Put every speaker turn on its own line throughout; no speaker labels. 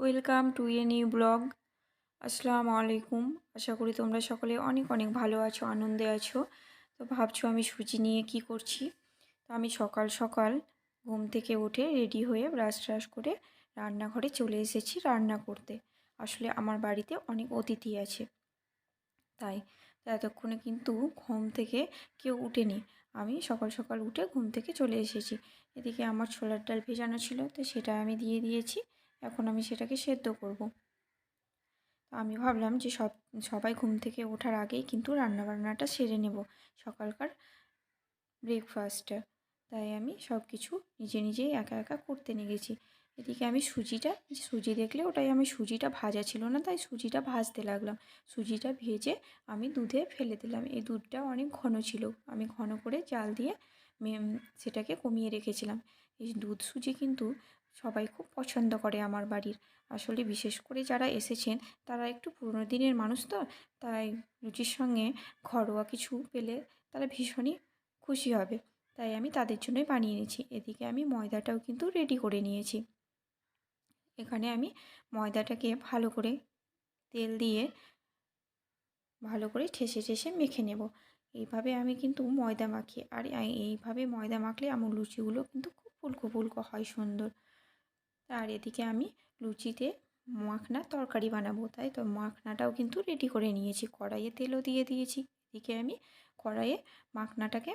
Welcome to a new blog. আসসালামু আলাইকুম। আশা করি তোমরা সকলে অনেক অনেক ভালো আছো, আনন্দে আছো। তো ভাবছো আমি সুজি নিয়ে কি করছি। তো আমি সকাল সকাল ঘুম থেকে উঠে রেডি হয়ে ব্রাশ ট্রাশ করে রান্নাঘরে চলে এসেছি রান্না করতে। আসলে আমার বাড়িতে অনেক অতিথি আছে, তাই এতক্ষণে কিন্তু ঘুম থেকে কেউ উঠেনি। আমি সকাল সকাল উঠে ঘুম থেকে চলে এসেছি। এদিকে আমার ছোলার ডাল ভেজানো ছিল, তো সেটা আমি দিয়ে দিয়েছি। এখন আমি সেটাকে সেদ্ধ করব। আমি ভাবলাম যে সবাই ঘুম থেকে ওঠার আগেই কিন্তু রান্নাবান্নাটা সেরে নেব, সকালকার ব্রেকফাস্টটা। তাই আমি সব কিছু নিজে নিজেই একা একা করতে গেছি। এদিকে আমি সুজি দেখলে ওটাই, আমি সুজিটা ভাজা ছিল না, তাই সুজিটা ভাজতে লাগলাম। সুজিটা ভেজে আমি দুধে ফেলে দিলাম। এই দুধটা অনেক ঘন ছিল, আমি ঘন করে জাল দিয়ে সেটাকে কমিয়ে রেখেছিলাম। এই দুধ সুজি কিন্তু সবাই খুব পছন্দ করে আমার বাড়ির। আসলে বিশেষ করে যারা এসেছেন তারা একটু পুরনো দিনের মানুষ, তো তাই রুটির সঙ্গে ঘরোয়া কিছু পেলে তারা ভীষণই খুশি হবে। তাই আমি তাদের জন্যই বানিয়ে নিয়েছি। এদিকে আমি ময়দাটাও কিন্তু রেডি করে নিয়েছি। এখানে আমি ময়দাটাকে ভালো করে তেল দিয়ে ভালো করে ঠেসে ঠেসে মেখে নেব। এইভাবে আমি কিন্তু ময়দা মাখি, আর এইভাবে ময়দা মাখলে আমার লুচিগুলো কিন্তু খুব ফুলকো ফুলকো হয়, সুন্দর। আর এদিকে আমি লুচিতে মাখনা তরকারি বানাবো, তাই তো মাখনাটাও কিন্তু রেডি করে নিয়েছি। কড়াইয়ে তেলও দিয়ে দিয়েছি। এদিকে আমি কড়াইয়ে মাখনাটাকে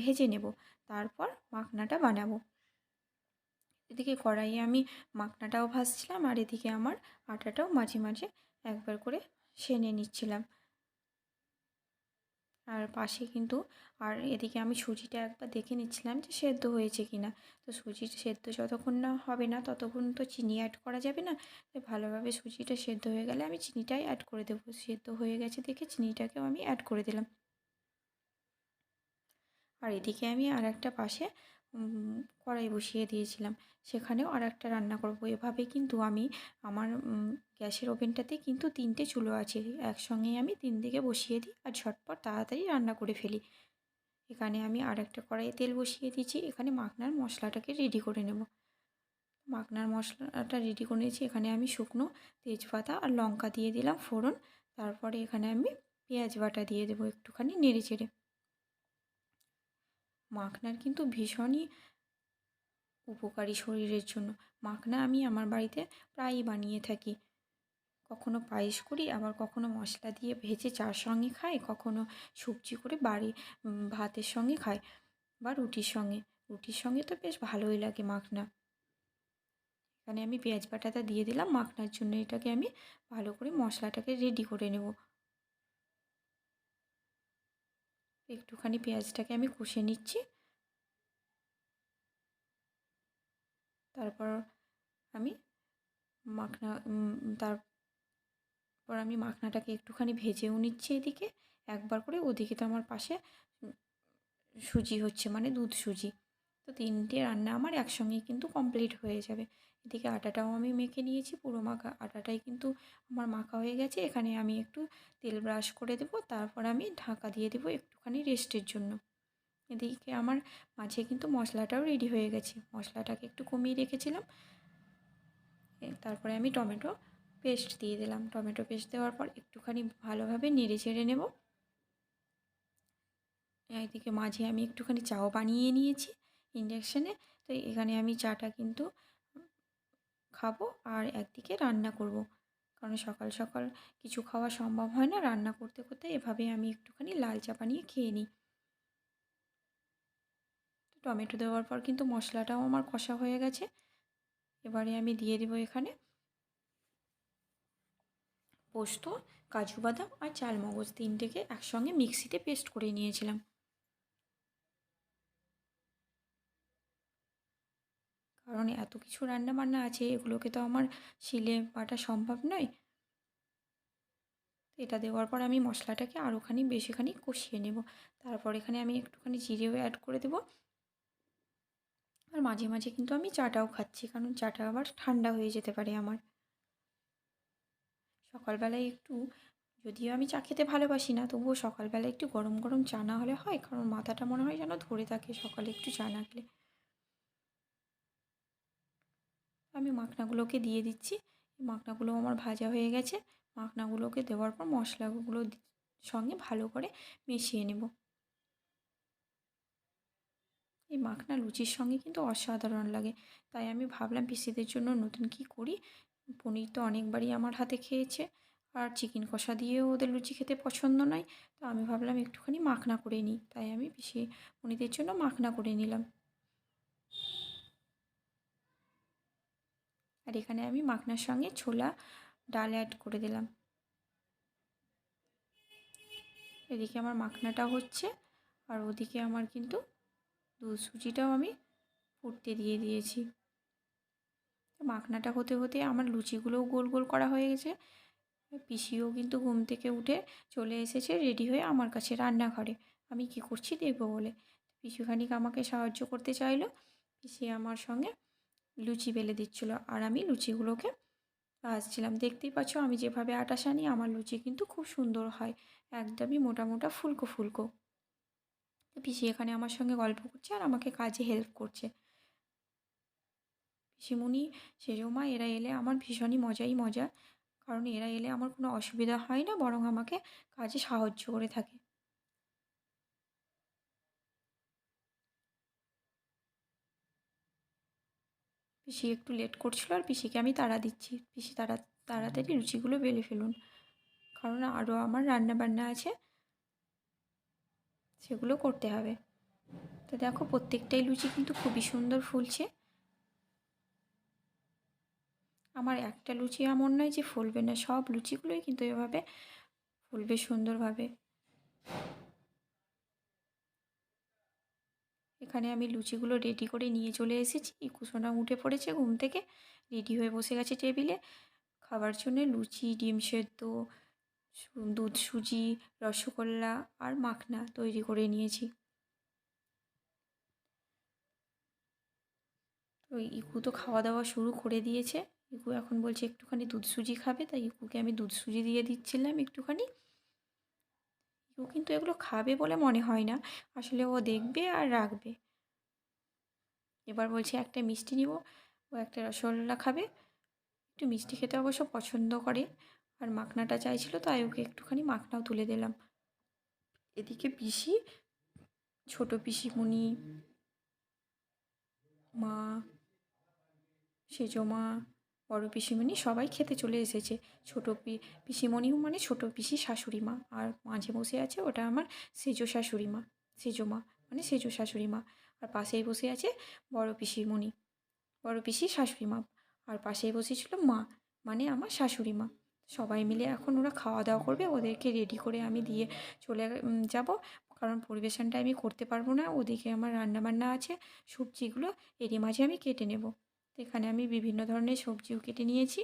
ভেজে নেব, তারপর মাখনাটা বানাবো। এদিকে কড়াইয়ে আমি মাখনাটাও ভাজছিলাম, আর এদিকে আমার আটাটাও মাঝে মাঝে একবার করে সেনে নিচ্ছিলাম। আর পাশে কিন্তু এদিকে আমি সুজিটা একবার দেখে নিচ্ছিলাম যে সেদ্ধ হয়েছে কি না। তো সুজিটা সেদ্ধ যতক্ষণ না হবে না ততক্ষণ তো চিনি অ্যাড করা যাবে না। তাই ভালোভাবে সুজিটা সেদ্ধ হয়ে গেলে আমি চিনিটাই অ্যাড করে দেবো। সেদ্ধ হয়ে গেছে দেখে চিনিটাকেও আমি অ্যাড করে দিলাম। আর এদিকে আমি আর একটা পাশে কড়াই বসিয়ে দিয়েছিলাম, সেখানেও আর একটা রান্না করব। এভাবে কিন্তু আমি আমার গ্যাসের ওভেনটাতে কিন্তু 3টে চুলো আছে, একসঙ্গেই আমি 3 দিকে বসিয়ে দিই আর ঝটপট তাড়াতাড়ি রান্না করে ফেলি। এখানে আমি আর একটা কড়াইয়ে তেল বসিয়ে দিয়েছি। এখানে মাখনার মশলাটাকে রেডি করে নেব। মাখনার মশলাটা রেডি করে নিয়েছি। এখানে আমি শুকনো তেজপাতা আর লঙ্কা দিয়ে দিলাম ফোড়ন। তারপরে এখানে আমি পেঁয়াজ বাটা দিয়ে দেবো একটুখানি নেড়ে চেড়ে। মাখনার কিন্তু ভীষণই উপকারী শরীরের জন্য। মাখনা আমি আমার বাড়িতে প্রায়ই বানিয়ে থাকি। কখনো পায়েস করি, আবার কখনো মশলা দিয়ে ভেজে চার সঙ্গে খাই, কখনো সবজি করে ভাতের সঙ্গে খাই বা রুটির সঙ্গে। রুটির সঙ্গে তো বেশ ভালোই লাগে মাখনা। এখানে আমি পেঁয়াজ বাটাটা দিয়ে দিলাম মাখনার জন্য। এটাকে আমি ভালো করে মশলাটাকে রেডি করে নেব। একটুখানি পেঁয়াজটাকে আমি কষে নিচ্ছি। তারপর আমি মাখনা তারপর আমি মাখনাটাকে একটুখানি ভেজেও নিচ্ছি এদিকে একবার করে। ওদিকে তো আমার পাশে সুজি হচ্ছে, মানে দুধ সুজি। তো 3টে রান্না আমার একসঙ্গেই কিন্তু কমপ্লিট হয়ে যাবে। এদিকে আটাটাও আমি মেখে নিয়েছি, পুরো মাখা আটাটাই কিন্তু আমার মাখা হয়ে গেছে। এখানে আমি একটু তেল ব্রাশ করে দেবো, তারপর আমি ঢাকা দিয়ে দেবো একটুখানি রেস্টের জন্য। এদিকে আমার মাঝে কিন্তু মশলাটাও রেডি হয়ে গেছে। মশলাটাকে একটু কমিয়ে রেখেছিলাম। তারপরে আমি টমেটো পেস্ট দিয়ে দিলাম। টমেটো পেস্ট দেওয়ার পর একটুখানি ভালোভাবে নেড়ে চেড়ে নেব। এদিকে মাঝে আমি একটুখানি চাও বানিয়ে নিয়েছি ইন্ডাকশানে। তো এখানে আমি চাটা কিন্তু খাবো আর একদিকে রান্না করব, কারণ সকাল সকাল কিছু খাওয়া সম্ভব হয় না। রান্না করতে করতে এভাবে আমি একটুখানি লাল চা বানিয়ে খেয়ে নিই। টমেটো দেওয়ার পর কিন্তু মশলাটাও আমার কষা হয়ে গেছে। এবারে আমি দিয়ে দেবো এখানে পোস্ত, কাজু বাদাম আর চালমগজ 3টেকে একসঙ্গে মিক্সিতে পেস্ট করে নিয়েছিলাম। কারণ এত কিছু রান্না বান্না আছে, এগুলোকে তো আমার শিলে বাটা সম্ভব নয়। এটা দেওয়ার পর আমি মশলাটাকে আরোখানি বেশিখানি কষিয়ে নেব। তারপর এখানে আমি একটুখানি জিরেও অ্যাড করে দেবো। আর মাঝে মাঝে কিন্তু আমি চাটাও খাচ্ছি, কারণ চাটা আবার ঠান্ডা হয়ে যেতে পারে আমার। সকালবেলায় একটু, যদিও আমি চা খেতে ভালোবাসি না, তবুও সকালবেলায় একটু গরম গরম চা না হলে হয়, কারণ মাথাটা মনে হয় যেন ধরে থাকে সকালে একটু চা না খেলে। আমি মাখনাগুলোকে দিয়ে দিচ্ছি। মাখনাগুলো আমার ভাজা হয়ে গেছে। মাখনাগুলোকে দেওয়ার পর মশলাগুলো সঙ্গে ভালো করে মিশিয়ে নেব। এই মাখনা লুচির সঙ্গে কিন্তু অসাধারণ লাগে। তাই আমি ভাবলাম পিসিদের জন্য নতুন কি করি। পনির তো অনেকবারই আমার হাতে খেয়েছে, আর চিকেন কষা দিয়েও ওদের লুচি খেতে পছন্দ নয়। তো আমি ভাবলাম একটুখানি মাখনা করে নিই, তাই আমি পিসি পনিরদের জন্য মাখনা করে নিলাম। আর এখানে আমি মাখনার সঙ্গে ছোলা ডাল অ্যাড করে দিলাম। এদিকে আমার মাখনাটা হচ্ছে, আর ওদিকে আমার কিন্তু দুধ সুজিটাও আমি ফুটতে দিয়ে দিয়েছি। মাখনাটা হতে হতে আমার লুচিগুলোও গোল গোল করা হয়ে গেছে। পিসিও কিন্তু ঘুম থেকে উঠে চলে এসেছে রেডি হয়ে আমার কাছে রান্নাঘরে, আমি কি করছি দেখবো বলে। পিসি খানিক আমাকে সাহায্য করতে চাইলো। পিসি আমার সঙ্গে লুচি বেলে দিচ্ছিলো, আর আমি লুচিগুলোকে ভাজছিলাম। দেখতেই পাচ্ছ আমি যেভাবে আটা সানি আমার লুচি কিন্তু খুব সুন্দর হয়, একদমই মোটা মোটা ফুলকো ফুলকো। পিসি এখানে আমার সঙ্গে গল্প করছে আর আমাকে কাজে হেল্প করছে। পিসিমণি, সেজো মা এরা এলে আমার ভীষণই মজাই মজা, কারণ এরা এলে আমার কোনো অসুবিধা হয় না, বরং আমাকে কাজে সাহায্য করে থাকে। পিসি একটু লেট করছিল, আর পিসিকে আমি তাড়া দিচ্ছি, পিসি তাড়াতাড়ি লুচিগুলো বেলে ফেলুন, কারণ আরও আমার রান্না বান্না আছে, সেগুলো করতে হবে। তো দেখো প্রত্যেকটাই লুচি কিন্তু খুবই সুন্দর ফুলছে। আমার একটা লুচি এমন নয় যে ফুলবে না, সব লুচিগুলোই কিন্তু এভাবে ফুলবে সুন্দরভাবে। এখানে আমি লুচিগুলো রেডি করে নিয়ে চলে এসেছি। কুসোনা উঠে পড়েছে ঘুম থেকে, রেডি হয়ে বসে গেছে টেবিলে খাবার জন্যে। লুচি, ডিম সেদ্ধ, দুধ সুজি, রসগোল্লা আর মাখনা তৈরি করে নিয়েছি। তো ইকু তো খাওয়া দাওয়া শুরু করে দিয়েছে। ইকু এখন বলছে একটুখানি দুধ সুজি খাবে, তাই ইকুকে আমি দুধ সুজি দিয়ে দিচ্ছিলাম একটুখানি। ইকু কিন্তু এগুলো খাবে বলে মনে হয় না, আসলে ও দেখবে আর রাখবে। এবার বলছে একটা মিষ্টি নিব, ও একটা রসগোল্লা খাবে। একটু মিষ্টি খেতে অবশ্য পছন্দ করে, আর মাখনাটা চাইছিল, তাই ওকে একটুখানি মাখনাও তুলে দিলাম। এদিকে পিসি, ছোট পিসিমণি, মা, সেজো মা, বড় পিসিমণি সবাই খেতে চলে এসেছে। ছোটো পিসিমণিও মানে ছোটো পিসি শাশুড়ি মা, আর মাঝে বসে আছে ওটা আমার সেজো শাশুড়ি মা, সেজো মা মানে সেজো শাশুড়ি মা। আর পাশেই বসে আছে বড় পিসিমণি, বড় পিসি শাশুড়ি মা। আর পাশেই বসেছিল মা, মানে আমার শাশুড়ি মা। সবাই মিলে এখন ওরা খাওয়া দাওয়া করবে, ওদেরকে রেডি করে আমি দিয়ে চলে যাব, কারণ পরিবেশনটা আমি করতে পারবো না, ওদিকে আমার রান্নাবান্না আছে। সবজিগুলো এরই মাঝে আমি কেটে নেব। তো এখানে আমি বিভিন্ন ধরনের সবজিও কেটে নিয়েছি।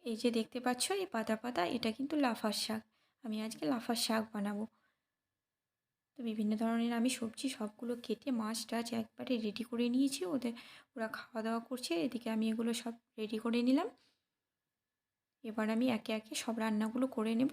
এই যে দেখতে পাচ্ছ এই পাতা পাতা, এটা কিন্তু লাফার শাক। আমি আজকে লাফার শাক বানাবো। তো বিভিন্ন ধরনের আমি সবজি সবগুলো কেটে মাছ টাছ একবারে রেডি করে নিয়েছি। ওরা খাওয়া দাওয়া করছে, এদিকে আমি এগুলো সব রেডি করে নিলাম। এবার আমি একে একে সব রান্নাগুলো করে নেব।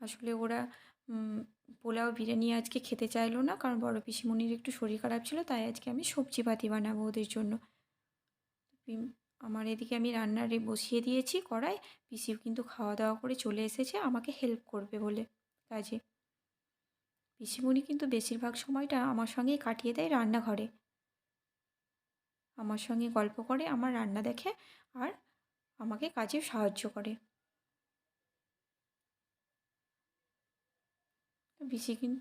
আসলে ওরা পোলাও বিরিয়ানি আজকে খেতে চাইলো না, কারণ বড় পিসিমণির একটু শরীর খারাপ ছিল, তাই আজকে আমি সবজি পাতি বানাবো ওদের জন্য। আমার এদিকে আমি রান্নারে বসিয়ে দিয়েছি কড়াই। পিসিও কিন্তু খাওয়া দাওয়া করে চলে এসেছে আমাকে হেল্প করবে বলে কাজে। পিসিমণি কিন্তু বেশিরভাগ সময়টা আমার সঙ্গেই কাটিয়ে দেয় রান্নাঘরে, আমার সঙ্গে গল্প করে, আমার রান্না দেখে, আর আমাকে কাজে সাহায্য করে।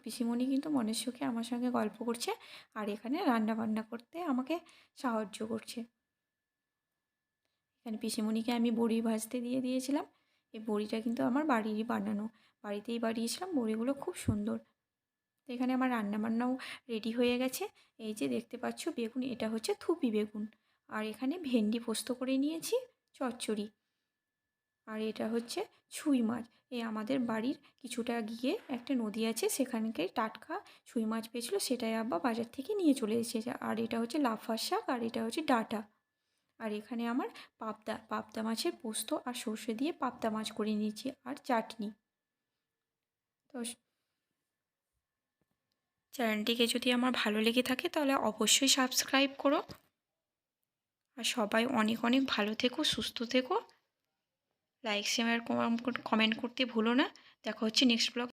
পিসিমণি কিন্তু মনের সুখে আমার সঙ্গে গল্প করছে, আর এখানে রান্না বান্না করতে আমাকে সাহায্য করছে। এখানে পিসিমণিকে আমি বড়ি ভাজতে দিয়ে দিয়েছিলাম। এই বড়িটা কিন্তু আমার বাড়িরই বানানো, বাড়িতেই বানিয়েছিলাম, বড়িগুলো খুব সুন্দর। তো এখানে আমার রান্নাবান্নাও রেডি হয়ে গেছে। এই যে দেখতে পাচ্ছ বেগুন, এটা হচ্ছে থুপি বেগুন। আর এখানে ভেন্ডি পোস্ত করে নিয়েছি, চচ্চড়ি। আর এটা হচ্ছে ছুঁই মাছ। এই আমাদের বাড়ির কিছুটা গিয়ে একটা নদী আছে, সেখানকে টাটকা ছুঁই মাছ পেয়েছিলো, সেটাই আব্বা বাজার থেকে নিয়ে চলে এসেছে। আর এটা হচ্ছে লাফার শাক, আর এটা হচ্ছে ডাঁটা। আর এখানে আমার পাবদা মাছের পোস্ত আর সর্ষে দিয়ে পাবদা মাছ করে নিয়েছি, আর চাটনি। তো চ্যানেলটিকে যদি আমার ভালো লেগে থাকে তাহলে অবশ্যই সাবস্ক্রাইব করো। আর সবাই অনেক অনেক ভালো থেকো, সুস্থ থেকো। লাইক শেয়ার কমেন্ট করতে ভুলো না। দেখা হচ্ছে নেক্সট ব্লগ।